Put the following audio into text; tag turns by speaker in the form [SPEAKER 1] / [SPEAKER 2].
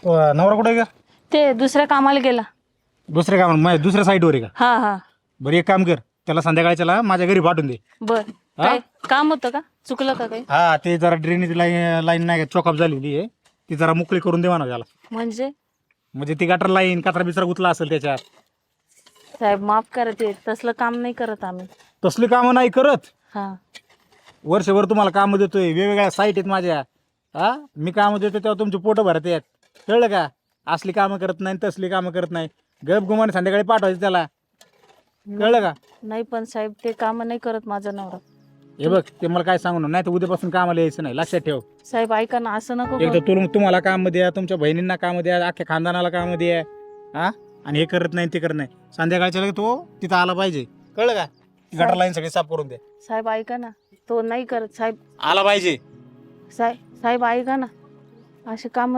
[SPEAKER 1] नवरा कुठे का?
[SPEAKER 2] ते दुसऱ्या कामाला गेला.
[SPEAKER 1] दुसऱ्या कामाला दुसऱ्या साईडवर आहे का?
[SPEAKER 2] हा हा.
[SPEAKER 1] बरं एक काम कर, त्याला संध्याकाळच्याला माझ्या घरी पाठवून दे.
[SPEAKER 2] बर. काय काम होतं का? चुकलं का काही?
[SPEAKER 1] हा ते जरा ड्रेनेज लाईन नाही का चॉकअप झालेली आहे, ती जरा मोकळी करून देवा ना त्याला. म्हणजे ती गटर लाईन कचरा बिचरा गुतला असेल त्याच्यात.
[SPEAKER 2] साहेब माफ करा, ते तसलं काम नाही करत आम्ही.
[SPEAKER 1] तसली कामं नाही करत.
[SPEAKER 2] हा.
[SPEAKER 1] वर्षभर तुम्हाला कामं देतोय, वेगवेगळ्या साईट आहेत माझ्या. हा मी कामं देतो तेव्हा तुमचे पोटं भरत आहेत, कळलं का? असली कामं करत नाही तसली कामं करत नाही. गप गुमाने संध्याकाळी पाठवायचं त्याला, कळलं का?
[SPEAKER 2] नाही पण साहेब ते काम नाही करत माझा नवरा.
[SPEAKER 1] हे बघ ते मला काय सांगू नाही तर उद्यापासून कामाला यायचं नाही, लक्षात ठेव.
[SPEAKER 2] साहेब ऐका ना, असं नको
[SPEAKER 1] एकदा
[SPEAKER 2] करू.
[SPEAKER 1] तुम्हाला काम द्या, तुमच्या बहिणींना काम द्या, अख्ख्या खानदानाला काम द्या. हा आणि हे करत नाही ते करत नाही. संध्याकाळच्या तो तिथं आला पाहिजे, कळलं का? गटर लाईन सगळी साफ करून द्या.
[SPEAKER 2] साहेब ऐका ना, तो नाही करत साहेब.
[SPEAKER 1] आला पाहिजे.
[SPEAKER 2] साहेब ऐका ना, असे काम